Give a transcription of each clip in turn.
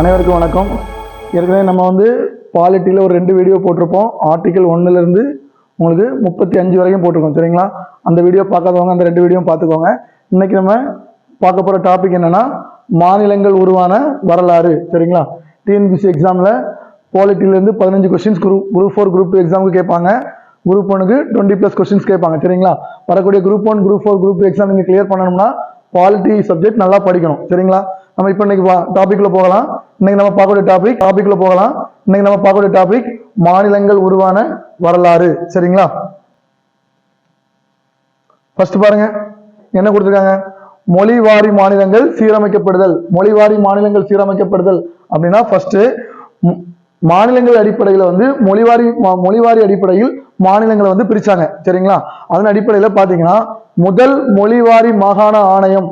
அனைவருக்கும் வணக்கம். ஏற்கனவே நம்ம பாலிட்டியில் ஒரு 2 வீடியோ போட்டிருப்போம். ஆர்டிக்கல் 1லேருந்து உங்களுக்கு 35 வரைக்கும் போட்டிருக்கோம். சரிங்களா? அந்த வீடியோ பார்க்காதவங்க அந்த 2 வீடியோ பார்த்துக்கோங்க. இன்னைக்கு நம்ம பார்க்க போகிற டாபிக் என்னன்னா, மாநிலங்கள் உருவான வரலாறு. சரிங்களா? டிஎன்பிசி எக்ஸாமில் பாலிட்டிலேருந்து 15 கொஸ்டின்ஸ் குரூப் 4 குரூப் 2 எக்ஸாமுக்கு கேட்பாங்க. குரூப் 1க்கு 20+ கொஸ்டின்ஸ் கேட்பாங்க. சரிங்களா? வரக்கூடிய குரூப் 1 குரூப் 4 குரூப் 2 எக்ஸாம் நீங்கள் கிளியர் பண்ணணும்னா பாலிட்டி சப்ஜெக்ட் நல்லா படிக்கணும். சரிங்களா? நம்ம இப்போ இன்னைக்கு டாபிக்ல போகலாம். இன்னைக்கு நம்ம பார்க்கக்கூடிய டாபிக் மாநிலங்கள் உருவான வரலாறு. சரிங்களா? ஃபர்ஸ்ட் பாருங்க என்ன கொடுத்திருக்காங்க. மொழிவாரி மாநிலங்கள் சீரமைக்கப்படுதல். மொழிவாரி மாநிலங்கள் சீரமைக்கப்படுதல் அப்படின்னா ஃபர்ஸ்ட் மாநிலங்கள் அடிப்படையில் மொழிவாரி அடிப்படையில் மாநிலங்களை பிரிச்சாங்க. சரிங்களா? அதன் அடிப்படையில் பாத்தீங்கன்னா முதல் மொழிவாரி மாகாண ஆணையம்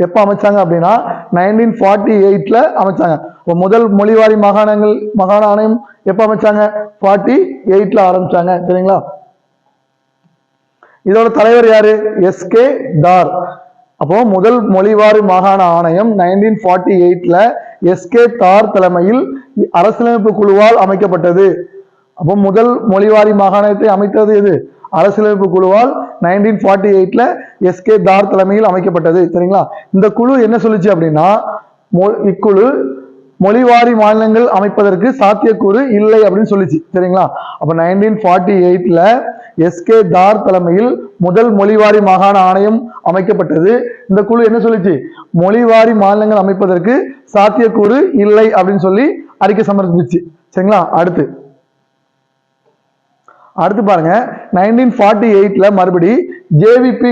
எப்ப அமைச்சாங்க அப்படின்னா 1948ல அமைச்சாங்க. முதல் மொழிவாரி மாகாண ஆணையம் எப்ப அமைச்சாங்க? 48ல ஆரம்பிச்சாங்க. சரிங்களா? இதோட தலைவர் யாரு? எஸ்கே தார். அப்போ முதல் மொழிவாரி மாகாண ஆணையம் 1948ல எஸ்கே தார் தலைமையில் அரசியலமைப்பு குழுவால் அமைக்கப்பட்டது. அப்போ முதல் மொழிவாரி மாகாணத்தை அமைத்தது எது? அரசியலமைப்பு குழுவால் 1948ல எஸ்கே தார் தலைமையில் அமைக்கப்பட்டது. சரிங்களா? இந்த குழு என்ன சொல்லுச்சு அப்படின்னா, இக்குழு மொழிவாரி மாநிலங்கள் அமைப்பதற்கு சாத்தியக்கூறு இல்லை அப்படின்னு சொல்லிச்சு. சரிங்களா? அப்ப 1948ல எஸ்கே தார் தலைமையில் முதல் மொழிவாரி மாகாண ஆணையம் அமைக்கப்பட்டது. இந்த குழு என்ன சொல்லிச்சு? மொழிவாரி மாநிலங்கள் அமைப்பதற்கு சாத்தியக்கூறு இல்லை அப்படின்னு சொல்லி அறிக்கை சமர்ப்பிச்சு. சரிங்களா? அடுத்து பாருங்க 1948ல மறுபடி ஜேவிபி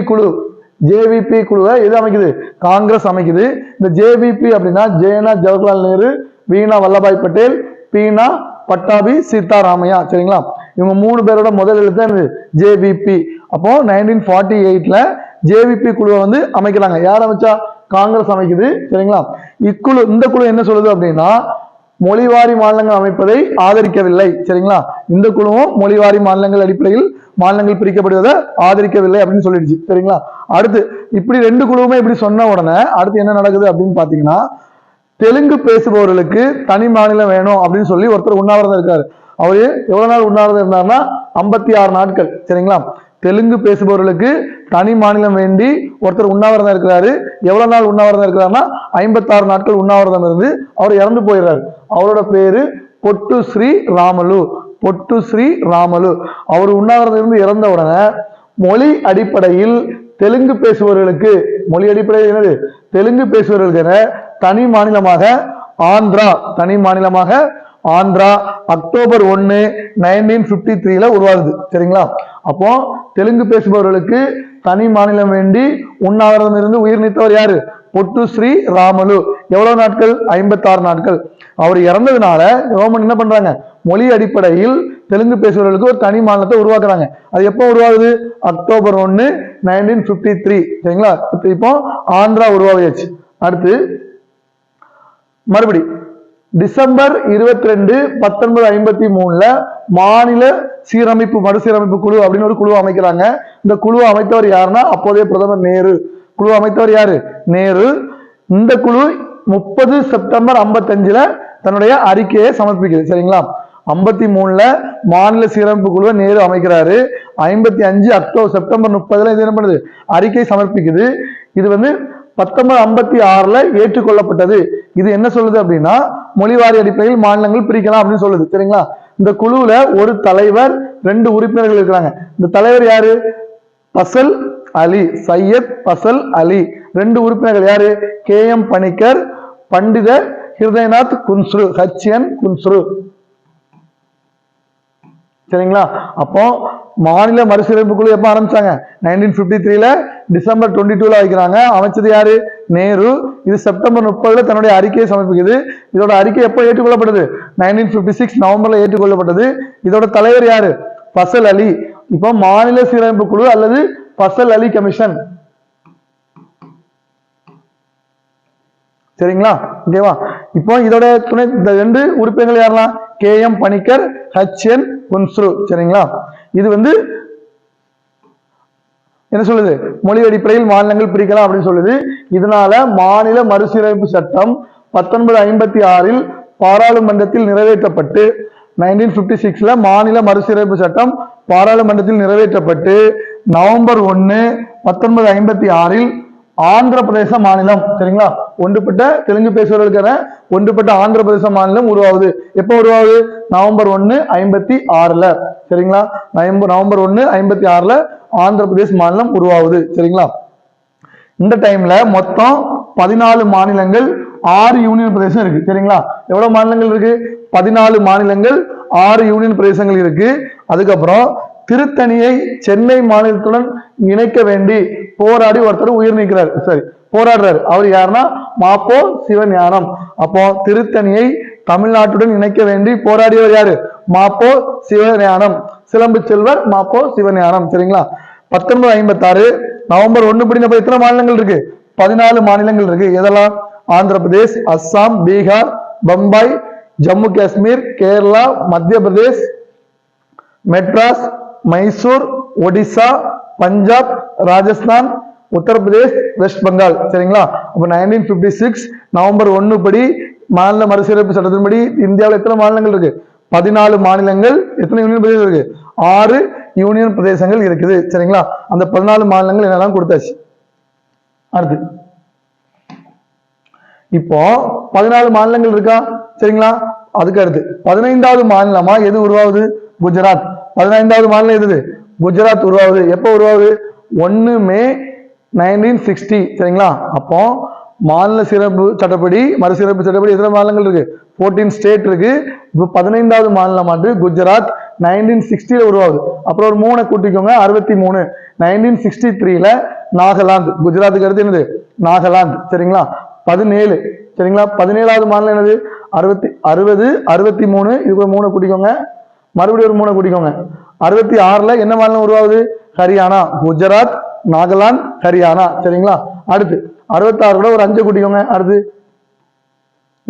குழுவை எது அமைக்குது? காங்கிரஸ் அமைக்குது. இந்த ஜேவிபி அப்படின்னா ஜேனா ஜவஹர்லால் நேரு, வீணா வல்லபாய் பட்டேல், பீனா பட்டாபி சீதாராமையா. சரிங்களா? இவங்க 3 பேரோட முதல் எழுத்து ஜேவிபி. அப்போ 1948ல ஜேவிபி குழுவை அமைக்கிறாங்க. யார் அமைச்சா? காங்கிரஸ் அமைக்குது. சரிங்களா? இந்த குழு என்ன சொல்லுது அப்படின்னா, மொழிவாரி மாநிலங்கள் அமைப்பதை ஆதரிக்கவில்லை. சரிங்களா? இந்த குழுவும் மொழிவாரி மாநிலங்கள் அடிப்படையில் மாநிலங்கள் பிரிக்கப்படுவதை ஆதரிக்கவில்லை அப்படின்னு சொல்லிடுச்சு. சரிங்களா? அடுத்து இப்படி 2 குழுவுமே இப்படி சொன்ன உடனே அடுத்து என்ன நடக்குது அப்படின்னு பாத்தீங்கன்னா, தெலுங்கு பேசுபவர்களுக்கு தனி மாநிலம் வேணும் அப்படின்னு சொல்லி ஒருத்தர் உண்ணாவிரதம் இருக்காரு. அவரு எவ்வளவு நாள் உண்ணாவிரதம் இருந்தாருன்னா 56 நாட்கள். சரிங்களா? தெலுங்கு பேசுபவர்களுக்கு தனி மாநிலம் வேண்டி ஒருத்தர் உண்ணாவிரதம் இருக்கிறாரு. எவ்வளவு நாள் உண்ணாவிரதம் இருக்கிறாருன்னா 56 நாட்கள் உண்ணாவிரதம் இருந்து அவர் இறந்து போயிடுறாரு. அவரோட பேரு பொட்டு ஸ்ரீ ராமலு. அவர் உண்ணாவிரதம் இருந்து இறந்த உடனே மொழி அடிப்படையில் தெலுங்கு பேசுபவர்களுக்கு தெலுங்கு பேசுபவர்களுக்கு தனி மாநிலமாக ஆந்திரா அக்டோபர் 1 1953ல உருவாகுது. சரிங்களா? அப்போ தெலுங்கு பேசுபவர்களுக்கு தனி மாநிலம் வேண்டி உண்ணாவிரதம் இருந்து உயிர் நீத்தவர் யாரு? பொட்டு ஸ்ரீ ராமலு. எவ்வளவு நாட்கள்? 56 நாட்கள். அவர் இறந்ததுனால கவர்மெண்ட் என்ன பண்றாங்க? மொழி அடிப்படையில் தெலுங்கு பேசுபவர்களுக்கு ஒரு தனி மாநிலத்தை உருவாக்குறாங்க. அது எப்போ உருவாகுது? அக்டோபர் 1 1953. சரிங்களா? இப்போ ஆந்திரா உருவாகியாச்சு. அடுத்து மறுபடி டிசம்பர் 22 1953ல மாநில மறுசீரமைப்பு குழு அப்படின்னு ஒரு குழு அமைக்கிறாங்க. இந்த குழுவை அமைத்தவர் யாருன்னா அப்போதைய பிரதமர் நேரு. குழு அமைத்தவர் யாரு? நேரு. இந்த குழு 30 செப்டம்பர் 55ல தன்னுடைய அறிக்கையை சமர்ப்பிக்குது. சரிங்களா? 53ல மாநில சீரமைப்பு குழுவை நேரு அமைக்கிறாரு. 55 செப்டம்பர் 30ல இது என்ன பண்ணுது? அறிக்கை சமர்ப்பிக்குது. இது 1956ல ஏற்றுக்கொள்ளப்பட்டது. இது என்ன சொல்லுது அப்படின்னா, மொழிவாரி அடிப்படையில் மாநிலங்கள் பிரிக்கலாம் அப்படின்னு சொல்லுது. சரிங்களா? இந்த குழுவுல ஒரு தலைவர் 2 உறுப்பினர்கள் இருக்கிறாங்க. இந்த தலைவர் யாரு? சையத் பசல் அலி. 2 உறுப்பினர்கள் யாரு? KM பணிக்கர், பண்டித ஹிருதயநாத் குன்ஸ்ரு, HN குன்ஸ்ரு. சரிங்களா? அப்போ மாநில மறுசீரமைப்பு குழு எப்ப ஆரம்பிச்சாங்க? 1953ல டிசம்பர் 22ல வைக்கிறாங்க. அமைச்சது யாரு? நேரு. இது செப்டம்பர் 30ல தன்னுடைய அறிக்கையை சமர்ப்பிக்குது. இதோட அறிக்கை எப்போ ஏற்றுக்கொள்ளப்பட்டது? 1956 நவம்பர்ல ஏற்றுக்கொள்ளப்பட்டது. இதோட தலைவர் யாரு? பசல் அலி. இப்போ மாநில சீரமைப்பு குழு அல்லது பசல் அலி கமிஷன். சரிங்களா? ஓகேவா? இப்போ இதோட துணை 2 உறுப்பினர்கள் யாரெல்லாம்? KM Panicker, HN Kunzru. சரிங்களா? இது என்ன சொல்லுது? மொழி அடிப்படையில் மாநிலங்கள் பிரிக்கலாம் அப்படின்னு சொல்லுது. இதனால மாநில மறுசீரமைப்பு சட்டம் 1956 பாராளுமன்றத்தில் நிறைவேற்றப்பட்டு 1956 மாநில மறுசீரமைப்பு சட்டம் பாராளுமன்றத்தில் நிறைவேற்றப்பட்டு நவம்பர் 1 1956 ஆந்திர பிரதேச மாநிலம் சரிங்களா ஒன்றுபட்ட தெலுங்கு பேசுபவர்களுக்கான ஒன்றுபட்ட ஆந்திர பிரதேச மாநிலம் உருவாகுது. எப்போ உருவாகுது? நவம்பர் 1 1956 சரிங்களா. நவம்பர் 1 1956 ஆந்திர பிரதேச மாநிலம் உருவாகுது சரிங்களா. இந்த டைம்ல மொத்தம் 14 மாநிலங்கள் 6 யூனியன் பிரதேசம் இருக்கு சரிங்களா. எவ்வளவு மாநிலங்கள் இருக்கு? 14 மாநிலங்கள் 6 யூனியன் பிரதேசங்கள் இருக்கு. அதுக்கப்புறம் திருத்தணியை சென்னை மாநிலத்துடன் இணைக்க வேண்டி போராடி ஒருத்தர் உயிர் நீக்கிறார் சரி போராடுறாரு. அவர் யாருன்னா மாப்போ சிவஞானம். அப்போ திருத்தணியை தமிழ்நாட்டுடன் இணைக்க வேண்டி போராடியவர் யாரு? மாப்போ சிவஞானம். சிலம்பு செல்வர் மாப்போ சிவஞானம் சரிங்களா. 1956 நவம்பர் 1 படி எத்தனை மாநிலங்கள் இருக்கு? 14 மாநிலங்கள் இருக்கு. எதெல்லாம்? ஆந்திர பிரதேஷ், அஸ்ஸாம், பீகார், பம்பாய், ஜம்மு காஷ்மீர், கேரளா, மத்திய பிரதேஷ், மெட்ராஸ், மைசூர், ஒடிசா, பஞ்சாப், ராஜஸ்தான், உத்தரப்பிரதேஷ், வெஸ்ட் பெங்கால் சரிங்களா. அப்ப 1956 நவம்பர் 1 படி மாநில மறுசீரமைப்பு சட்டத்தின்படி இந்தியாவில் எத்தனை மாநிலங்கள் இருக்கு? 14 மாநிலங்கள். எத்தனை யூனியன் பிரதேசம் இருக்கு? 6 யூனியன் பிரதேசங்கள் இருக்குது சரிங்களா. அந்த 14 மாநிலங்கள் என்னெல்லாம் கொடுத்தாச்சு. அடுத்து இப்போ 14 மாநிலங்கள் இருக்கா சரிங்களா. அதுக்கு அடுத்து 15வது மாநிலமா எது உருவாகுது? குஜராத். 15வது மாநிலம் எது? குஜராத் உருவாகுது. எப்போ உருவாகுது? 1 மே 1960 சரிங்களா. அப்போ மாநில சிறப்பு சட்டப்படி மறுசீரமைப்பு சட்டப்படி எத்தனை மாநிலங்கள் இருக்கு? 14 ஸ்டேட் இருக்கு. இப்போ 15வது மாநிலமாட்டு குஜராத் 1960 உருவாகுது. அப்புறம் ஒரு 3 கூட்டிக்கோங்க 63. 1963 நாகாலாந்து. குஜராத்துக்கு அடுத்து என்னது? நாகாலாந்து சரிங்களா. 17 சரிங்களா. 17வது மாநிலம் என்னது? 60 63. இதுக்கு 3 கூட்டிக்கோங்க, மறுபடியும் ஒரு 3 கூட்டிக்கோங்க. 66 என்ன மாநிலம் உருவாகுது? ஹரியானா. குஜராத், நாகாலாந்து, ஹரியானா சரிங்களா. அடுத்து 66 கூட ஒரு 5 கூட்டிக்கோங்க. அடுத்து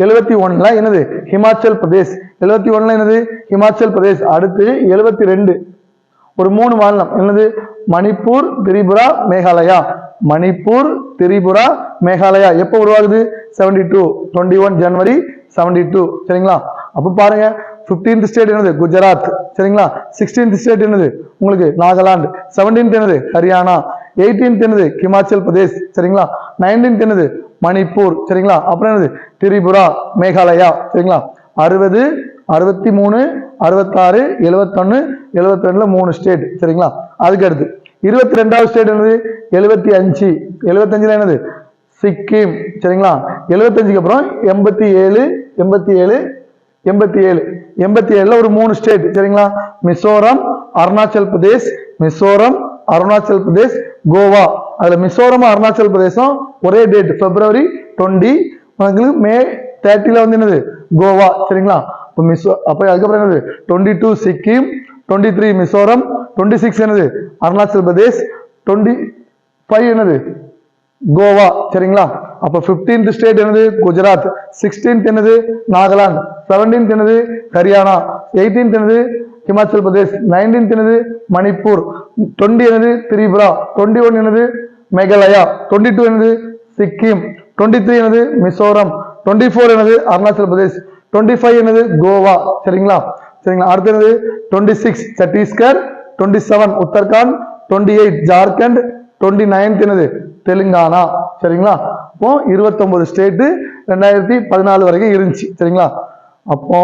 71 என்னது? ஹிமாச்சல் பிரதேஷ். 71 என்னது? ஹிமாச்சல் பிரதேஷ். அடுத்து 72 ஒரு 3 மாநிலம் என்னது? மணிப்பூர், திரிபுரா, மேகாலயா. மணிப்பூர், திரிபுரா, மேகாலயா. எப்போ உருவாகுது? 72 21 ஜனவரி 72 சரிங்களா. அப்ப பாருங்க 15th ஸ்டேட் என்னது? குஜராத் சரிங்களா. 16th ஸ்டேட் என்னது? உங்களுக்கு நாகாலாந்து. 17th என்னது? ஹரியானா. 18th என்னது? ஹிமாச்சல் பிரதேஷ் சரிங்களா. 19th என்னது? மணிப்பூர் சரிங்களா. அப்புறம் என்னது? திரிபுரா, மேகாலயா சரிங்களா. 60 63 66 71 72 3 ஸ்டேட் சரிங்களா. அதுக்கு அடுத்து 22வது ஸ்டேட் என்னது? 75. 75 என்னது? சிக்கிம் சரிங்களா. 75க்கு அப்புறம் 87 87 87 87 ஒரு 3 ஸ்டேட் சரிங்களா. மிசோரம், அருணாச்சல் பிரதேஷ், மிசோரம், அருணாச்சல் பிரதேஷ், கோவா. அதுல மிசோரம் அருணாச்சல் பிரதேசம் ஒரே டேட் February 20. மே 30 வந்து என்னது? கோவா சரிங்களா. அப்ப அதுக்கப்புறம் என்னது? 22 சிக்கிம், 23 மிசோரம், 26 என்னது? அருணாச்சல் பிரதேஷ், 25 என்னது? கோவா சரிங்களா. அப்ப 15th ஸ்டேட் என்னது? குஜராத். 16th என்னது? நாகாலாந்து. 17th என்னது? ஹரியானா. 18th என்னது? ஹிமாச்சல் பிரதேஷ். 19th என்னது? மணிப்பூர். 20 என்னது? திரிபுரா. 21 என்னது? மேகாலயா. 22 என்னது? சிக்கிம். 23 என்னது? மிசோரம். 24 என்னது? அருணாச்சல் பிரதேஷ். 25 என்னது? கோவா சரிங்களா. சரிங்களா. அடுத்து என்னது? 26 சத்தீஸ்கர், 27 உத்தரகாண்ட், 28 ஜார்க்கண்ட், 29 என்னது? தெலுங்கானா சரிங்களா. அப்போ 29 ஸ்டேட் 2014 வரைக்கும் இருந்துச்சு சரிங்களா. அப்போ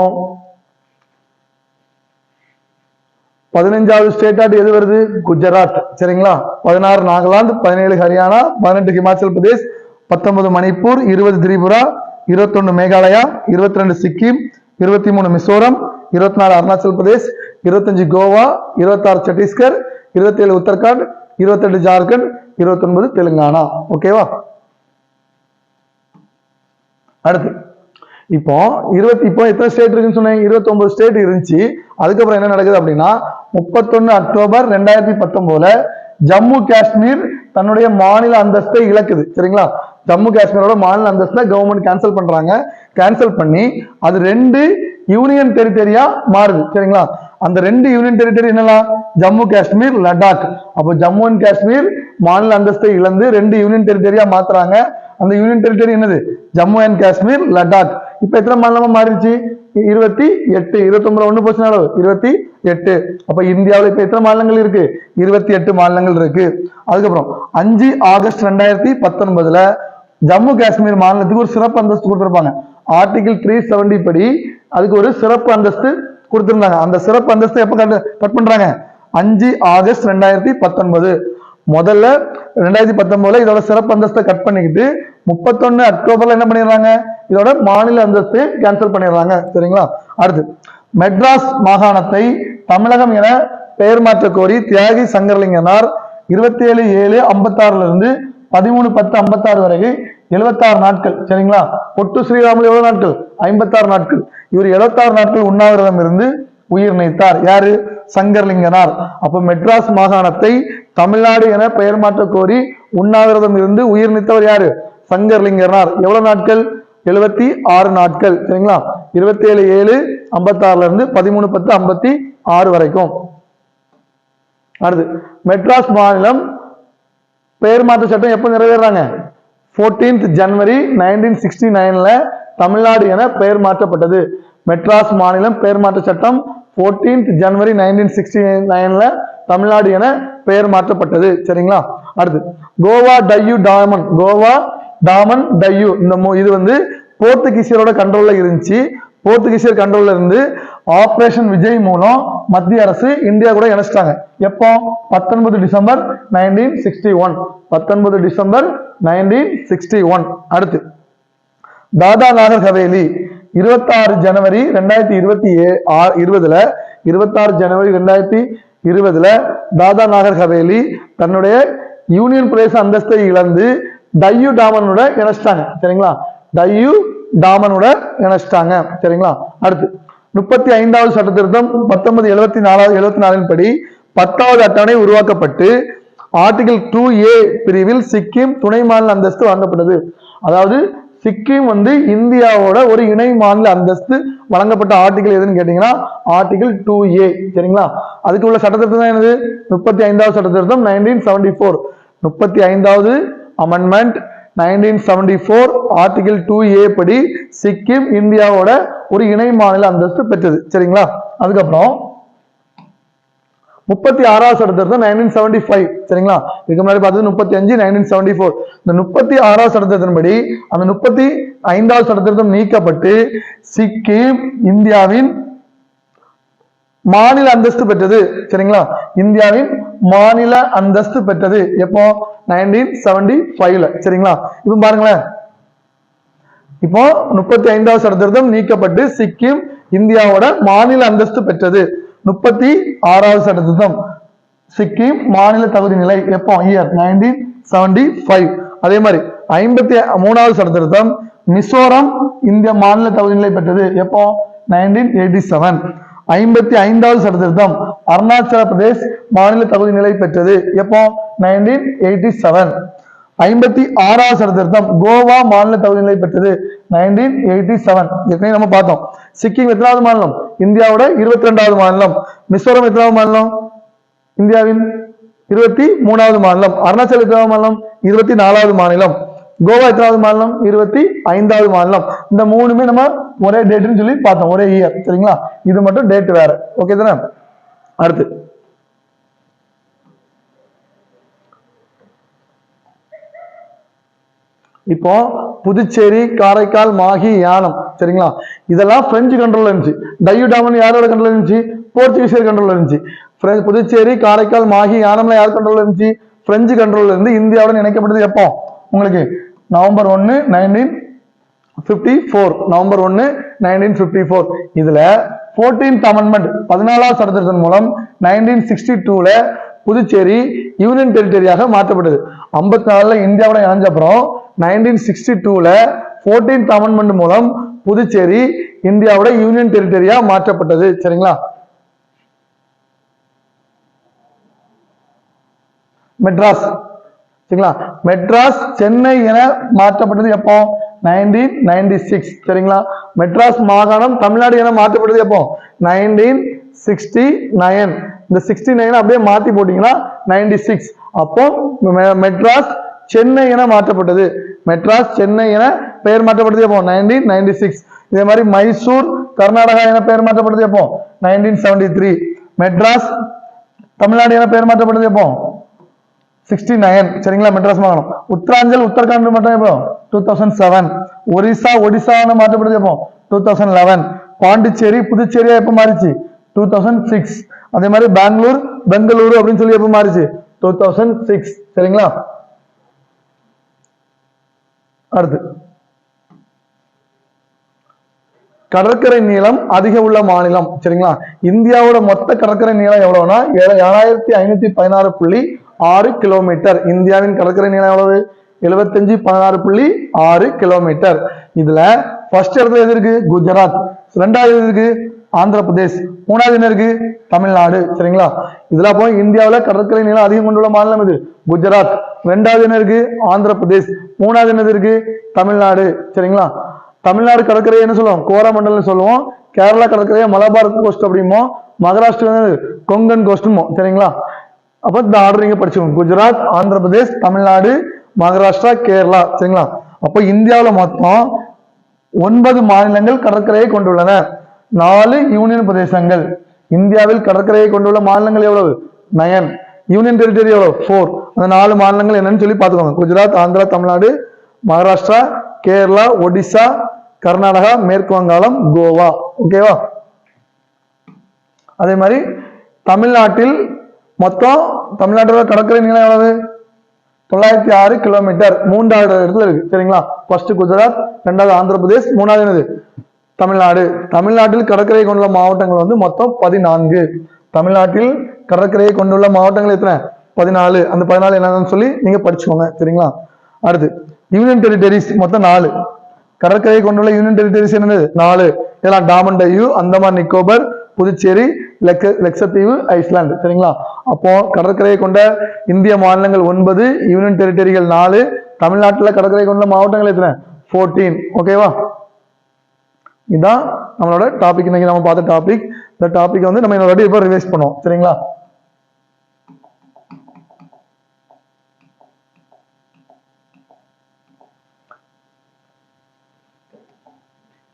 15வது ஸ்டேட் எது வருது? குஜராத் சரிங்களா. 16 நாகாலாந்து, 17 ஹரியானா, 18 ஹிமாச்சல் பிரதேஷ், 19 மணிப்பூர், 20 திரிபுரா, 21 மேகாலயா, 22 சிக்கிம், 23 மிசோரம், 24 அருணாச்சல் பிரதேஷ், 25 கோவா, 26 சத்தீஸ்கர், 27 உத்தரகாண்ட், 28 ஜார்க்கண்ட், 29 தெலுங்கானா. ஓகேவா. அடுத்து இப்போ எத்தனை ஸ்டேட் இருக்குன்னு சொன்னேன்? 29 ஸ்டேட் இருந்துச்சு. அதுக்கப்புறம் என்ன நடக்குது அப்படின்னா 31 அக்டோபர் 2019 ஜம்மு காஷ்மீர் தன்னுடைய மாநில அந்தஸ்தை இழக்குது சரிங்களா. ஜம்மு காஷ்மீரோட மாநில அந்தஸ்தை கவர்மெண்ட் கேன்சல் பண்றாங்க. கேன்சல் பண்ணி அது 2 யூனியன் டெரிட்டரியா மாறுது சரிங்களா. அந்த 2 யூனியன் டெரிட்டரி என்னலாம்? ஜம்மு காஷ்மீர், லடாக். அப்போ ஜம்மு அண்ட் காஷ்மீர் மாநில அந்தஸ்தை இழந்து 2 யூனியன் டெரிட்டரியா மாத்துறாங்க. அந்த யூனியன் டெரிட்டரி என்னது? ஜம்மு அண்ட் காஷ்மீர், லடாக். இப்ப எத்தனை மாநிலமா மாறிடுச்சு? 28. 29 ஒண்ணு போச்சுனா 28. அப்ப இந்தியாவில் இப்ப எத்தனை மாநிலங்கள் இருக்கு? 28 மாநிலங்கள் இருக்கு. அதுக்கப்புறம் 5 ஆகஸ்ட் 2019 ஜம்மு காஷ்மீர் மாநிலத்துக்கு ஒரு சிறப்பு அந்தஸ்து கொடுத்திருப்பாங்க. ஆர்டிகிள் 370 படி அதுக்கு ஒரு சிறப்பு அந்தஸ்து கொடுத்திருந்தாங்க. அந்த சிறப்பு அந்தஸ்து எப்ப கட் பண்றாங்க? 5 ஆகஸ்ட் 2019. முதல்ல 2019 இதோட சிறப்பு அந்தஸ்தை கட் பண்ணிக்கிட்டு 31 அக்டோபர்ல என்ன பண்ணிடுறாங்க? இதோட மாநில அந்தஸ்தை கேன்சல் பண்ணிடுறாங்க. சரிங்களா? அடுத்து மெட்ராஸ் மாகாணத்தை தமிழகம் என பெயர் மாற்ற கோரி தியாகி சங்கரலிங்கனார் 27/7/56 இருந்து 13/10/56 வரை 76 நாட்கள். சரிங்களா? பொட்டு ஸ்ரீராமுலு எவ்வளவு நாட்கள்? 56 நாட்கள். இவர் 76 நாட்கள் உண்ணாவிரதம் இருந்து உயிர் நீத்தார். யாரு? சங்கரலிங்கனார். அப்ப மெட்ராஸ் மாகாணத்தை தமிழ்நாடு என பெயர் மாற்ற கோரி உண்ணாவிரதம் இருந்து உயிர் நீத்தவர் யாரு? சங்கரலிங்கனார். எவ்வளவு நாட்கள்? 76 நாட்கள். சரிங்களா? 27/7/56 இருந்து 13/10/56 வரைக்கும். அடுத்து மெட்ராஸ் மாநிலம் பெயர் மாற்ற சட்டம் எப்ப நிறைவேறாங்க? 14th ஜனவரி 1969 தமிழ்நாடு என பெயர் மாற்றப்பட்டது. மெட்ராஸ் மாநிலம் பெயர் மாற்ற சட்டம் 14th ஜனவரி 1969 தமிழ்நாடு என பெயர் மாற்றப்பட்டது. சரிங்களா? அடுத்து கோவா டையூ டாமன். கோவா டாமன் டையூ இது வந்து போர்த்துகீசியரோட கண்ட்ரோல்ல இருந்துச்சு. போர்த்துகீசியர் கண்ட்ரோல்ல இருந்து ஆபரேஷன் விஜய் மூலம் மத்திய அரசு இந்தியா கூட இணைச்சிட்டாங்க. எப்போ? 19 டிசம்பர் 1961. 19 டிசம்பர் 1961. அடுத்து தாதா நாகர் ஹவேலி 26 ஜனவரி 2020 26 ஜனவரி 2020 தாதா நாகர் ஹவேலி தன்னுடைய யூனியன் பிரதேச அந்தஸ்தை இழந்து டையூ டாமனோட இணைச்சிட்டாங்க. சரிங்களா? டையூ டாமனோட இணைச்சிட்டாங்க. சரிங்களா? அடுத்து 35வது சட்ட திருத்தம் 1974 படி 10வது அட்டவணை உருவாக்கப்பட்டு ஆர்டிகிள் 2A பிரிவில் சிக்கிம் துணை மாநில அந்தஸ்து வழங்கப்பட்டது. அதாவது சிக்கிம் வந்து இந்தியாவோட ஒரு இணை மாநில அந்தஸ்து வழங்கப்பட்ட ஆர்டிகிள் எதுன்னு கேட்டீங்கன்னா ஆர்டிகிள் 2A. சரிங்களா? அதுக்கு உள்ள சட்டத்திருத்தம் தான் என்னது? 35வது சட்ட திருத்தம் 1974. 35வது அமெண்ட்மெண்ட் 1974 ஆர்டிகிள் 2A படி சிக்கிம் இந்தியாவோட ஒரு இணை மாநில அந்தஸ்து பெற்றது. சரிங்களா? அதுக்கப்புறம் 36வது சட்ட திருத்தம் 1975. சரிங்களா? இதுக்கு முன்னாடி பார்த்தது 35 1974. இந்த 36வது சட்ட திருத்தத்தின்படி அந்த 35வது சட்ட திருத்தம் நீக்கப்பட்டு சிக்கிம் இந்தியாவின் மாநில அந்தஸ்து பெற்றது. சரிங்களா? இந்தியாவின் மாநில அந்தஸ்து பெற்றது. எப்போ? 1975. சரிங்களா? இப்போ பாருங்களேன். இப்போ 35வது சட்ட திருத்தம் நீக்கப்பட்டு சிக்கிம் இந்தியாவோட மாநில அந்தஸ்து பெற்றது. 36வது சட்ட திருத்தம் சிக்கிம் மாநில தகுதி நிலை எப்போ? இயர் 1975. அதே மாதிரி 53வது சட்ட திருத்தம் மிசோரம் இந்திய மாநில தகுதி நிலை பெற்றது. எப்போ? 1987. 55வது சட்ட திருத்தம் அருணாச்சல பிரதேஷ் மாநில தகுதி நிலை பெற்றது. எப்போ? 1987. 56வது சட்ட திருத்தம் கோவா மாநில தகுதி நிலை பெற்றது. 1987. ஏற்கனவே நம்ம பார்த்தோம். சிக்கிம் எத்தனாவது மாநிலம்? இந்தியாவோட 22வது மாநிலம். மிசோரம் எத்தனாவது மாநிலம்? இந்தியாவின் 23வது மாநிலம். அருணாச்சல் எத்தனாவது மாநிலம்? 24வது மாநிலம். கோவா எத்தனாவது மாநிலம்? 25வது மாநிலம். இந்த மூணுமே நம்ம ஒரே டேட்னு சொல்லி பார்த்தோம், ஒரே இயர். சரிங்களா? இது மட்டும் டேட் வேற. ஓகே தானே? அடுத்து இப்போ புதுச்சேரி, காரைக்கால், மாஹி, யானம். சரிங்களா? இதெல்லாம் பிரெஞ்சு கண்ட்ரோல்ல இருந்துச்சு. டையூ டாமன் யாரோட கண்ட்ரோல் இருந்துச்சு? போர்ச்சுகீசியர் கண்ட்ரோல்ல இருந்துச்சு. புதுச்சேரி, காரைக்கால், மாஹி, யானம்ல யார் கண்ட்ரோல்ல இருந்துச்சு? பிரெஞ்சு கண்ட்ரோல்ல இருந்து இந்தியாவுடன் இணைக்கப்பட்டது எப்போ? உங்களுக்கு நவம்பர் 1 1954. நவம்பர் 1 1954. இதுல 14th அமெண்ட்மெண்ட் 14வது சட்ட திருத்தம் மூலம் 1962 புதுச்சேரி யூனியன் டெரிட்டரியாக மாற்றப்பட்டது. 54 இந்தியாவோட இணைஞ்ச அப்புறம் 1962 14th அமெண்ட்மெண்ட் மூலம் புதுச்சேரி இந்தியாவோட யூனியன் டெரிட்டரியா மாற்றப்பட்டது. சரிங்களா? மெட்ராஸ். சரிங்களா? மெட்ராஸ் சென்னை என மாற்றப்பட்டது எப்போ? 1996. சரிங்களா? மெட்ராஸ் மாகாணம் தமிழ்நாடு என மாற்றப்பட்டது எப்போ? 1969. இந்த 69 அப்படியே மாத்தி போட்டீங்கன்னா 96. அப்போ மெட்ராஸ் சென்னை என மாற்றப்பட்டது மெட்ராஸ் சென்னை என பெயர் மாற்றப்படுது எப்போ 1996. இதே மாதிரி மைசூர் கர்நாடகா என பெயர் மாற்றப்படுது எப்போ 1973. மெட்ராஸ் தமிழ்நாடு என பெயர் மாற்றப்படுது எப்போ 69. சரிங்களா, மெட்ராஸ் மாகாணம். உத்தராஞ்சல் உத்தரகாண்ட் மட்டும் எப்போ 2007. ஒரிசா ஒடிசா மாற்றப்படுது எப்போ 2011. பாண்டிச்சேரி புதுச்சேரியா எப்ப மாறிச்சு 2006. அதே மாதிரி பெங்களூர் பெங்களூரு அப்படின்னு சொல்லி எப்ப மாறிச்சு 2006. சரிங்களா, அடுத்து கடற்கரை நீளம் அதிக உள்ள மாநிலம். சரிங்களா, இந்தியாவோட மொத்த கடற்கரை நீளம் எவ்வளவுனா 7516.6 கிலோமீட்டர். இந்தியாவின் கடற்கரை நீளம் எவ்வளவு 7516.6 கிலோமீட்டர். இதுல ஃபர்ஸ்ட் இடத்துல எது இருக்கு குஜராத், ரெண்டாவது எது இருக்கு ஆந்திர பிரதேஷ், மூணாவது என்ன இருக்கு தமிழ்நாடு. சரிங்களா, இதுல போய் இந்தியாவில கடற்கரை நீளம் அதிகம் கொண்டுள்ள மாநிலம் இது குஜராத், ரெண்டாவது என்ன இருக்கு ஆந்திர பிரதேஷ், மூணாவது என்னது இருக்கு தமிழ்நாடு. சரிங்களா, தமிழ்நாடு கடற்கரையை என்ன சொல்லுவோம் கோரமண்டலம் சொல்லுவோம், கேரளா கடற்கரையை மலபார் கோஸ்ட் அப்படிமோ, மகாராஷ்டிரா கொங்கன் கோஸ்ட்மோ. சரிங்களா, அப்ப இந்த ஆர்டர் நீங்க படிச்சுக்கோங்க குஜராத், ஆந்திர பிரதேஷ், தமிழ்நாடு, மகாராஷ்டிரா, கேரளா. சரிங்களா, அப்ப இந்தியாவில மொத்தம் 9 மாநிலங்கள் கடற்கரையை கொண்டுள்ளன, 4 யூனியன் பிரதேசங்கள். இந்தியாவில் கடற்கரையை கொண்டுள்ள மாநிலங்கள் எவ்வளவு 9, யூனியன் டெரிட்டரி எவ்வளவு 4. அந்த 4 மாநிலங்கள் என்னன்னு சொல்லி பாத்துக்கோங்க குஜராத், ஆந்திரா, தமிழ்நாடு, மகாராஷ்டிரா, கேரளா, ஒடிசா, கர்நாடகா, மேற்கு வங்காளம், கோவா. ஓகேவா, அதே மாதிரி தமிழ்நாட்டில் மொத்தம் தமிழ்நாட்டோட கடற்கரை நீளம் எவ்வளவு 906 கிலோமீட்டர், 3வது இடத்துல இருக்கு. சரிங்களா, ஃபர்ஸ்ட் குஜராத், ரெண்டாவது ஆந்திர பிரதேஷ், மூணாவது என்னது தமிழ்நாடு. தமிழ்நாட்டில் கடற்கரையை கொண்டுள்ள மாவட்டங்கள் வந்து மொத்தம் 14. தமிழ்நாட்டில் கடற்கரையை கொண்டுள்ள மாவட்டங்கள் எத்தனை 14. அந்த 14 என்னன்னு சொல்லி நீங்க படிச்சுக்கோங்க. சரிங்களா, அடுத்து யூனியன் டெரிட்டரிஸ் மொத்தம் 4. கடற்கரையை கொண்டுள்ள யூனியன் டெரிட்டரிஸ் என்னது 4. இதெல்லாம் டாமன் டையூ, அந்தமான் நிக்கோபர், புதுச்சேரி, லட்சத்தீவு, ஐஸ்லாந்து. சரிங்களா, அப்போ கடற்கரையை கொண்ட இந்திய மாநிலங்கள் 9, யூனியன் டெரிட்டரிகள் 4, தமிழ்நாட்டில் கடற்கரை கொண்ட மாவட்டங்கள் எத்தனை 14. ஓகேவா, இதுதான் நம்மளோட டாபிக். இன்னைக்கு நம்ம பார்த்த டாபிக். இந்த டாபிக் வந்து நம்ம இன்னொரு இப்போ ரிவைஸ் பண்ணுவோம். சரிங்களா,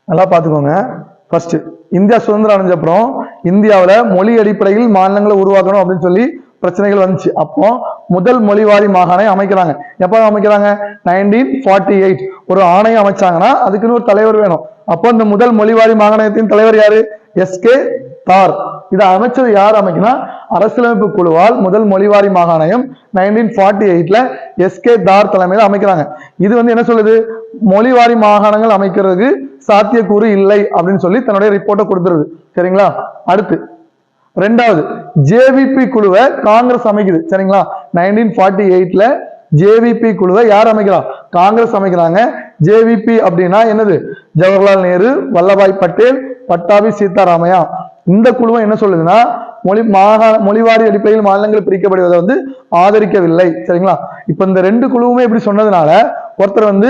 நல்லா பாத்துக்கோங்க. ஃபர்ஸ்ட் இந்தியா சுதந்திரம் அடைஞ்ச அப்புறம் இந்தியாவில மொழி அடிப்படையில் மாநிலங்களை உருவாக்கணும் அப்படின்னு சொல்லி பிரச்சனைகள் வந்துச்சு. அப்போ முதல் மொழிவாரி மாகாணம் அமைக்கிறாங்க. எப்ப அமைக்கிறாங்க 1948. ஒரு ஆணையம் அமைச்சாங்கன்னா அதுக்குன்னு ஒரு தலைவர் வேணும். அப்போ இந்த முதல் மொழிவாரி மாகாணத்தின் தலைவர் யாரு எஸ்கே தார். இதை அமைச்சது யார் அமைக்கினா அரசியலமைப்பு குழுவால் முதல் மொழிவாரி மாகாணம் 1948ல எஸ்கே தார் தலைமையில் அமைக்கிறாங்க. இது வந்து என்ன சொல்லுது மொழிவாரி மாகாணங்கள் அமைக்கிறதுக்கு சாத்தியக்கூறு இல்லை அப்படின்னு சொல்லி தன்னுடைய ரிப்போர்ட்டை கொடுத்துருது. சரிங்களா, அடுத்து ரெண்டாவது ஜேவிபி குழுவை காங்கிரஸ் அமைக்குது. சரிங்களா, 1948ல ஜேவிபி குழுவை யார் அமைக்கிறா காங்கிரஸ் அமைக்கிறாங்க. ஜேவிபி அப்படின்னா என்னது ஜவஹர்லால் நேரு, வல்லபாய் பட்டேல், பட்டாபி சீதாராமையா. இந்த குழுவை என்ன சொல்லுதுன்னா மொழிவாரி அடிப்படையில் மாநிலங்கள் பிரிக்கப்படுவதை வந்து ஆதரிக்கவில்லை. சரிங்களா, இப்ப இந்த 2 குழுவுமே இப்படி சொன்னதுனால ஒருத்தர் வந்து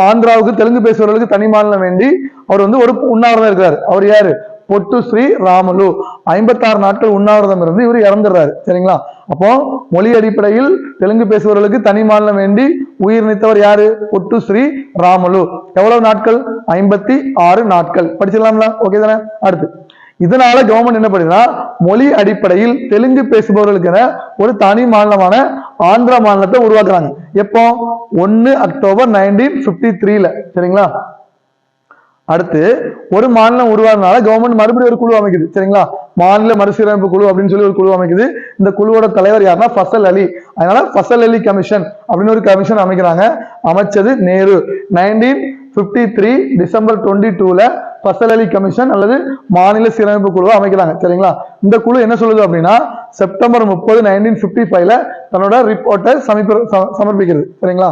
ஆந்திராவுக்கு தெலுங்கு பேசுபவர்களுக்கு தனி மாநிலம் வேண்டி அவர் வந்து ஒரு உண்ணாவிரதம் இருக்கிறார். அவர் யாரு பொட்டு ஸ்ரீ ராமுலு. 56 நாட்கள் உண்ணாவிரதம் இருந்து இவர் இறந்துடுறாரு. சரிங்களா, அப்போ மொழி அடிப்படையில் தெலுங்கு பேசுபவர்களுக்கு தனி மாநிலம் வேண்டி உயிர் நீத்தவர் யாரு பொட்டு ஸ்ரீ ராமுலு. எவ்வளவு நாட்கள் 56 நாட்கள். படிச்சிடலாம்ல, ஓகே தானே. அடுத்து இதனால கவர்மெண்ட் என்ன பண்ணுதுன்னா மொழி அடிப்படையில் தெலுங்கு பேசுபவர்களுக்கு ஒரு தனி மாநிலமான ஆந்திரா மாநிலத்தை உருவாக்குறாங்க. எப்போ 1 அக்டோபர் 1953ல. சரிங்களா, அடுத்து ஒரு மாநிலம் உருவாக்குனால கவர்மெண்ட் மறுபடியும் ஒரு குழு அமைக்குது. சரிங்களா, மாநில மறுசீரமைப்பு குழு அப்படின்னு சொல்லி ஒரு குழு அமைக்குது. இந்த குழுவோட தலைவர் யாருன்னா ஃபசல் அலி. அதனால ஃபசல் அலி கமிஷன் அப்படின்னு ஒரு கமிஷன் அமைக்கிறாங்க. அமைச்சது நேரு. 1953 டிசம்பர் 22ல ஃபசல் அலி கமிஷன் அல்லது மாநில சீரமைப்பு குழுவை அமைக்கிறாங்க. சரிங்களா, இந்த குழு என்ன சொல்லுது அப்படின்னா செப்டம்பர் 30 1955ல தன்னோட ரிப்போர்ட்டை சமர்ப்பிக்கிறது. சரிங்களா,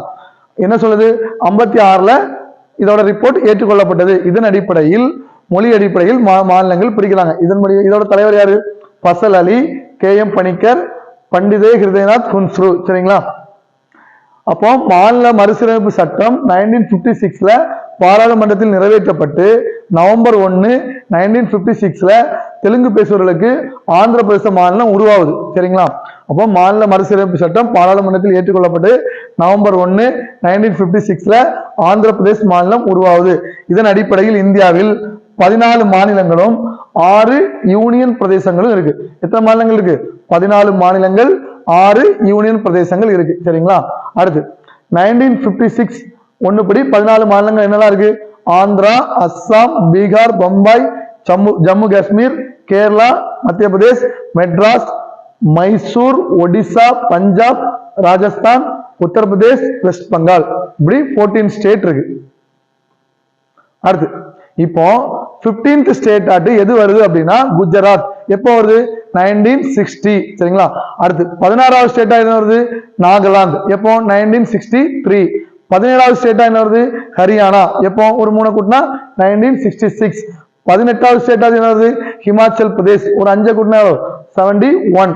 என்ன சொல்லுது 56ல இதோட ரிப்போர்ட் ஏற்றுக்கொள்ளப்பட்டது. இதன் அடிப்படையில் மொழி அடிப்படையில் மாநிலங்கள் பிரிக்கிறாங்க. இதன்படி இதோட தலைவர் யாரு ஃபசல் அலி, KM பணிக்கர், பண்டிதே ஹிருதயநாத் குன்ஸ்ரு. சரிங்களா, அப்போ மாநில மறுசீரமைப்பு சட்டம் 1956ல பாராளுமன்றத்தில் நிறைவேற்றப்பட்டு நவம்பர் 1 1956ல தெலுங்கு பேசுபவர்களுக்கு ஆந்திர பிரதேச மாநிலம் உருவாகுது. சரிங்களா, அப்போ மாநில மறுசீரமைப்பு சட்டம் பாராளுமன்றத்தில் ஏற்றுக்கொள்ளப்பட்டு நவம்பர் 1 1956 ஆந்திர பிரதேஷ் மாநிலம் உருவாகுது. இதன் அடிப்படையில் இந்தியாவில் 14 மாநிலங்களும் 6 யூனியன் பிரதேசங்களும் இருக்கு. எத்தனை மாநிலங்கள் இருக்கு? 14 மாநிலங்கள் 6 யூனியன் பிரதேசங்கள் இருக்கு. சரிங்களா? அடுத்து 1956 ஒண்ணுபடி 14 மாநிலங்கள் என்னெல்லாம் இருக்கு? ஆந்திரா, அஸ்ஸாம், பீகார், பம்பாய், ஜம்மு காஷ்மீர், கேரளா, மத்திய பிரதேஷ், மெட்ராஸ், மைசூர், ஒடிசா, பஞ்சாப், ராஜஸ்தான், உத்தரப்பிரதேஷ், வெஸ்ட் பெங்கால், இப்படி 14 ஸ்டேட் இருக்கு. அடுத்து இப்போ 15th ஸ்டேட் ஆட்டு எது வருது அப்படின்னா குஜராத். எப்போ வருது? 1960. சரிங்களா? அடுத்து 16வது ஸ்டேட்டா என்ன வருது? நாகாலாந்து. எப்போ? 1963. 17வது ஸ்டேட்டா என்ன வருது? ஹரியானா. எப்போ? ஒரு 3 கூட்டினா 1966. 18வது ஸ்டேட்டா என்ன வருது? ஹிமாச்சல் பிரதேஷ். ஒரு 5 கூட்டினா 71.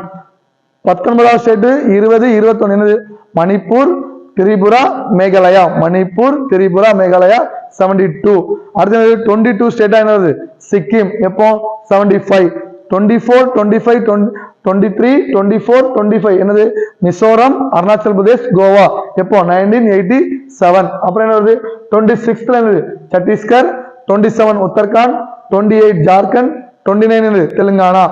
19வது ஸ்டேட் 20, 21 என்னது? மணிப்பூர், திரிபுரா, மேகாலயா. மணிப்பூர், திரிபுரா, மேகாலயா 72. அடுத்தது 22 ஸ்டேட்டா என்னது? சிக்கிம். எப்போ? 75. 24, 25, 23, 24, 25 என்னது? மிசோரம், அருணாச்சல் பிரதேஷ், கோவா. எப்போ? 1987. அப்புறம் என்ன வருது? 26th என்னது? சத்தீஸ்கர். 27 உத்தரகாண்ட். 28 ஜார்க்கண்ட். 29 என்னது? தெலுங்கானா.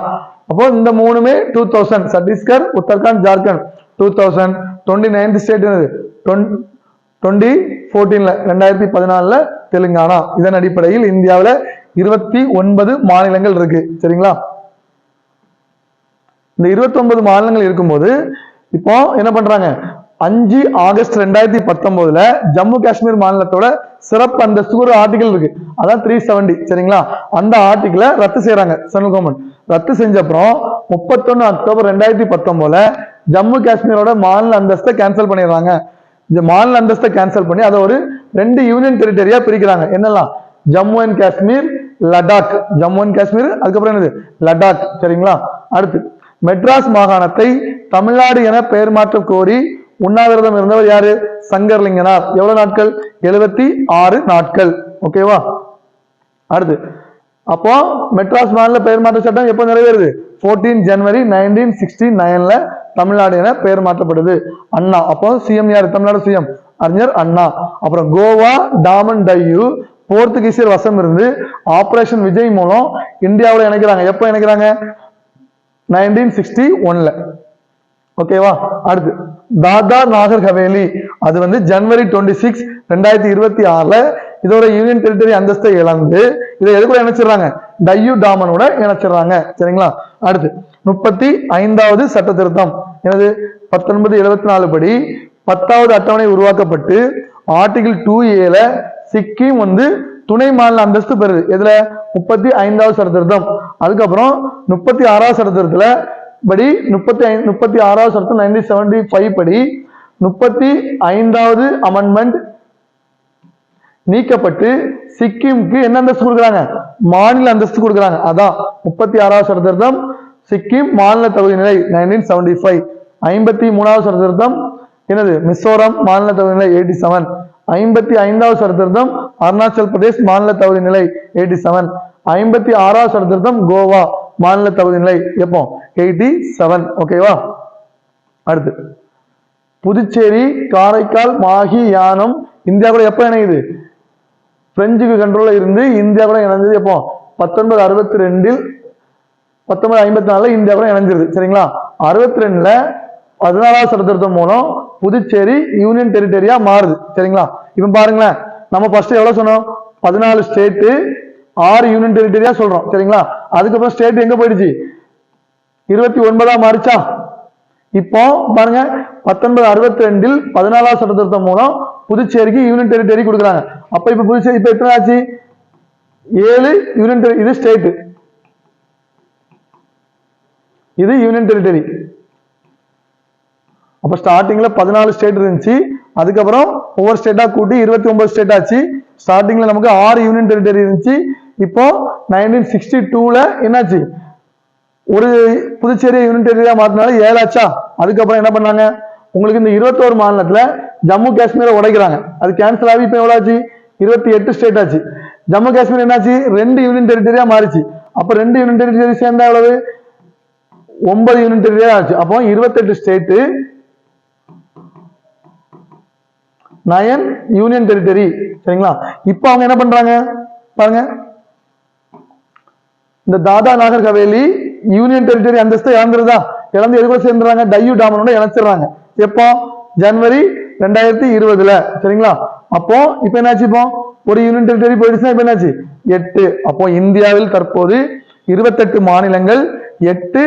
அப்போ இந்த மூணுமே 2000. சத்தீஸ்கர், உத்தரகாண்ட், ஜார்க்கண்ட் 2000. 29th ஸ்டேட் என்னது? 2014 2014 தெலுங்கானா. இதன் அடிப்படையில் இந்தியாவில் 29 மாநிலங்கள் இருக்கு. சரிங்களா? இந்த 29 மாநிலங்கள் இருக்கும்போது இப்போ என்ன பண்றாங்க? 5 ஆகஸ்ட் 2019 ஜம்மு காஷ்மீர் மாநிலத்தோட சிறப்பு அந்தஸ்து ஒரு ஆர்டிகல் இருக்கு. அதான் 370. சரிங்களா? அந்த ஆர்டிகலை ரத்து செய்யறாங்க சென்ட்ரல் கவர்மெண்ட். ரத்து செஞ்ச அப்புறம் 31 அக்டோபர் 2019 ஜம்மு காஷ்மீரோட மாநில அந்தஸ்தை கேன்சல் பண்ணிடுறாங்க. இந்த மாநில அந்தஸ்தை கேன்சல் பண்ணி அதை ஒரு 2 யூனியன் டெரிட்டரியா பிரிக்கிறாங்க. என்னெல்லாம்? ஜம்மு அண்ட் காஷ்மீர், லடாக். ஜம்மு அண்ட் காஷ்மீர், அதுக்கப்புறம் என்னது? லடாக். சரிங்களா? அடுத்து மெட்ராஸ் மாகாணத்தை தமிழ்நாடு என பெயர் மாற்ற கோரி உண்ணாவிரதம் இருந்தவர் யாரு? சங்கர்லிங்கனார். எவ்வளவு நாட்கள்? 76 நாட்கள். ஓகேவா? அடுத்து அப்போ மெட்ராஸ் மாநில பெயர் மாற்ற சட்டம் எப்போ நிறைவேறுது? 14 ஜனவரி 1969 தமிழ்நாடு என பெயர் மாற்றப்படுது. அண்ணா. அப்போ சிஎம் யாரு? தமிழ்நாடு சிஎம் அறிஞர் அண்ணா. அப்புறம் கோவா, டாமன் டையூ போர்த்துகீசியர் வசம் இருந்து ஆபரேஷன் விஜய் மூலம் இந்தியாவில் இணைக்கிறாங்க. எப்போ இணைக்கிறாங்க? 1961. ஓகேவா? அடுத்து தாதர் நாகர் ஹவேலி. அது வந்து ஜனவரி 26, 2026 இதோட யூனியன் டெரிட்டரி அந்தஸ்தை இழந்து இதை எது கூட இணைச்சிடறாங்க? டையூ டாமனோட இணைச்சிடறாங்க. சரிங்களா? அடுத்து 35வது சட்ட திருத்தம் எனது 1974 படி 10வது அட்டவணை உருவாக்கப்பட்டு ஆர்டிகிள் 2A சிக்கிம் வந்து துணை மாநில அந்தஸ்து பெறுது. எதுல? 35வது சட்ட திருத்தம். அதுக்கப்புறம் 36வது சட்ட திருத்தத்துல படி 36வது சட்டம் 1975 படி 35வது அமெண்ட்மெண்ட் நீக்கப்பட்டு சிக்கிமுக்கு என்ன அந்தஸ்து கொடுக்குறாங்க? மாநில அந்தஸ்து கொடுக்குறாங்க. அதான் 36வது சட்ட திருத்தம் சிக்கிம் மாநில தகுதி நிலை 1975. 53வது சட்ட திருத்தம் என்னது? மிசோரம் மாநில தகுதி நிலை 87. 55வது சட்ட திருத்தம் அருணாச்சல் பிரதேஷ் மாநில தகுதி நிலை 87. 56வது சட்ட திருத்தம் கோவா மாநில தகுதி நிலை எப்போ? 87. ஓகேவா? அடுத்து புதுச்சேரி, காரைக்கால், மாஹி, யானம் இந்தியா கூட எப்ப இணையுது? பிரெஞ்சுக்கு கண்ட்ரோல்ல இருந்து இந்தியா கூட இணைஞ்சது எப்போ? 1962 1954 இந்தியா கூட இணைஞ்சிருது. சரிங்களா? 62 14வது சட்ட திருத்தம் மூலம் புதுச்சேரி யூனியன் டெரிட்டரியா மாறுது. சரிங்களா? இப்ப பாருங்களேன், நம்ம ஃபர்ஸ்ட் எவ்வளவு சொன்னோம்? 14 ஸ்டேட் 6 யூனியன் டெரிட்டரியா சொல்றோம். சரிங்களா? அதுக்கப்புறம் ஸ்டேட் எங்க போயிடுச்சு? 29 மாறிச்சா? இப்போ பாருங்க 1962 14வது சட்ட திருத்தம் மூலம் புதுச்சேரிக்கு யூனியன் டெரிட்டரி கொடுக்குறாங்க. அப்ப இப்ப புதுச்சேரி இப்ப எத்தனை ஆச்சு? 7 யூனியன் டெரிட்டரி. இது ஸ்டேட், இது யூனியன் டெரிட்டரி. அப்ப ஸ்டார்டிங்ல 14 ஸ்டேட் இருந்துச்சு. அதுக்கப்புறம் ஒவ்வொரு ஸ்டேட்டா கூட்டி 29 ஸ்டேட் ஆச்சு. ஸ்டார்டிங்ல நமக்கு 6 யூனியன் டெரிட்டரி இருந்துச்சு. இப்போ 1962 என்னாச்சு? ஒரு புதுச்சேரி யூனியன் டெரிட்டரியா மாத்தினால 7 ஆச்சா? அதுக்கப்புறம் என்ன பண்ணாங்க? உங்களுக்கு இந்த 21 மாநிலத்துல ஜம்மு காஷ்மீரை உடைக்கிறாங்க. அது கேன்சல் ஆகி இப்ப எவ்வளவு ஆச்சு? 28 ஸ்டேட் ஆச்சு. ஜம்மு காஷ்மீர் என்னாச்சு? 2 யூனியன் டெரிட்டரியா மாறிச்சு. அப்ப 2 யூனியன் டெரிட்டரி சேர்ந்தா எவ்வளவு? 9 யூனியன் டெரிட்டரி ஆச்சு. அப்போ 28 ஸ்டேட்டு 9 யூனியன் டெரிட்டரி. சரிங்களா? இப்போ அவங்க என்ன பண்றாங்க பாருங்க, இந்த தாதா நாகர் ஹவேலி யூனியன் டெரிட்டரி அந்தஸ்தை இழந்துருதா, இழந்து எதுக்குள்ள சேர்ந்துறாங்க, டையூ டாமனோட இணைச்சிடுறாங்க. எப்போ? ஜனவரி 2020. சரிங்களா? அப்போ இப்ப என்னாச்சு, இப்போ ஒரு யூனியன் டெரிட்டரி போயிடுச்சுன்னா இப்ப என்னாச்சு 8. அப்போ இந்தியாவில் தற்போது 28 மாநிலங்கள் 8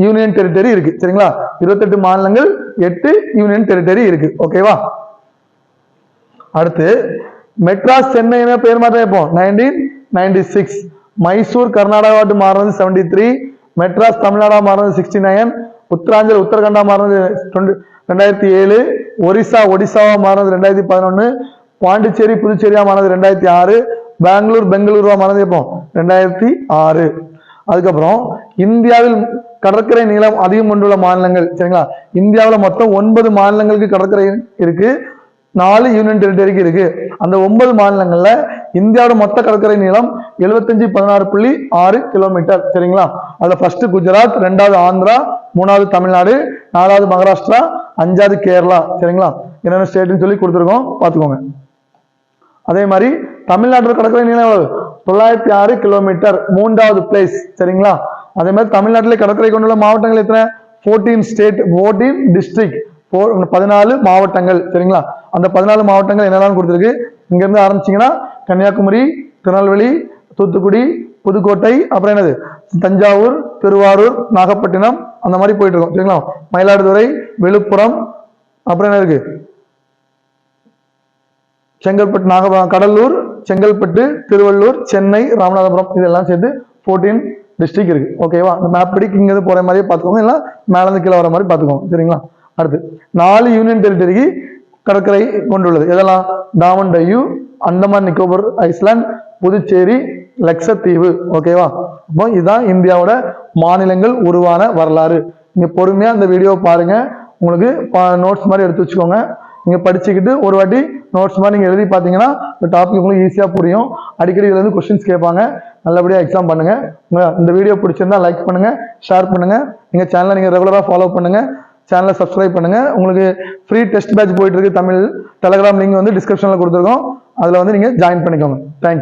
யூனியன் டெரிட்டரி இருக்கு. சரிங்களா? 28 மாநிலங்கள் 8 யூனியன் டெரிட்டரி இருக்கு. ஓகேவா? அடுத்து மெட்ராஸ் சென்னை பேர் மாற்றம் எப்போ? 1996. மைசூர் கர்நாடகா மாறினது 73, மெட்ராஸ் தமிழ்நாடா மாறினது 69, உத்தராஞ்சல் உத்தரகண்டா மாறினது 2007, ஒடிசாவா மாறினது 2011, பாண்டிச்சேரி புதுச்சேரியா மாறினது 2006, பெங்களூருவா மாறினது எப்போ? 2006. அதுக்கப்புறம் இந்தியாவில் கடற்கரை நீளம் அதிகம் கொண்டுள்ள மாநிலங்கள். சரிங்களா? இந்தியாவில் மொத்தம் 9 மாநிலங்களுக்கு கடற்கரை இருக்கு, 4 யூனியன் டெரிட்டரிக்கு இருக்கு. அந்த 9 மாநிலங்கள்ல இந்தியாவோட மொத்த கடற்கரை நீளம் 7516.6 கிலோமீட்டர். சரிங்களா? அதுல ஃபர்ஸ்ட் குஜராத், 2வது ஆந்திரா, 3வது தமிழ்நாடு, 4வது மகாராஷ்டிரா, 5வது கேரளா. சரிங்களா? என்னென்ன ஸ்டேட்னு சொல்லி கொடுத்துருக்கோம், பார்த்துக்கோங்க. அதே மாதிரி தமிழ்நாட்டோட கடற்கரை நீளம் 906 கிலோமீட்டர், 3வது பிளேஸ். சரிங்களா? அதே மாதிரி தமிழ்நாட்டிலே கடற்கரை கொண்டுள்ள மாவட்டங்கள் எத்தனை? 14 ஸ்டேட், 14 டிஸ்ட்ரிக்ட், 14 மாவட்டங்கள். சரிங்களா? அந்த 14 மாவட்டங்கள் என்னெல்லாம் கொடுத்துருக்கு, இங்க இருந்து ஆரம்பிச்சீங்கன்னா கன்னியாகுமரி, திருநெல்வேலி, தூத்துக்குடி, புதுக்கோட்டை, அப்புறம் என்னது தஞ்சாவூர், திருவாரூர், நாகப்பட்டினம், அந்த மாதிரி போயிட்டு இருக்கோம். சரிங்களா? மயிலாடுதுறை, விழுப்புரம், அப்புறம் என்ன இருக்கு செங்கல்பட்டு, கடலூர், செங்கல்பட்டு, திருவள்ளூர், சென்னை, ராமநாதபுரம், இதெல்லாம் சேர்த்து 14 டிஸ்ட்ரிக்ட் இருக்கு. ஓகேவா? இந்த மேப் படி இங்க இருந்து போற மாதிரியே பார்த்துக்கோங்க, இல்லை மேல இருந்து கீழே வர மாதிரி பார்த்துக்கோங்க. சரிங்களா? அடுத்து 4 யூனியன் டெரிட்டரிக்கு கடற்கரை கொண்டுள்ளது. இதெல்லாம் டாமன் டையூ, அந்தமான் நிக்கோபர் ஐஸ்லாந்து, புதுச்சேரி, லட்சத்தீவு. ஓகேவா? அப்போ இதுதான் இந்தியாவோட மாநிலங்கள் உருவான வரலாறு. நீங்க பொறுமையா இந்த வீடியோவை பாருங்க, உங்களுக்கு நோட்ஸ் மாதிரி எடுத்து வச்சுக்கோங்க. நீங்க படிச்சுக்கிட்டு ஒரு வாட்டி நோட்ஸ் மாதிரி நீங்க எழுதி பார்த்தீங்கன்னா இந்த டாபிக் உங்களுக்கு ஈஸியா புரியும். அடிக்கடி இதுல இருந்து கொஸ்டின்ஸ் கேட்பாங்க. நல்லபடியா எக்ஸாம் பண்ணுங்க. இந்த வீடியோ பிடிச்சிருந்தா லைக் பண்ணுங்க, ஷேர் பண்ணுங்க. எங்க சேனலை நீங்க ரெகுலரா ஃபாலோ பண்ணுங்க, சேனலை சப்ஸ்கிரைப் பண்ணுங்க. உங்களுக்கு ஃப்ரீ டெஸ்ட் பேட்ச் போயிட்டு இருக்கு தமிழ். டெலிகிராம் லிங்க் வந்து டிஸ்கிரிப்ஷன்ல கொடுத்துருக்கோம், அதுல வந்து நீங்க ஜாயின் பண்ணிக்கோங்க. தேங்க்யூ.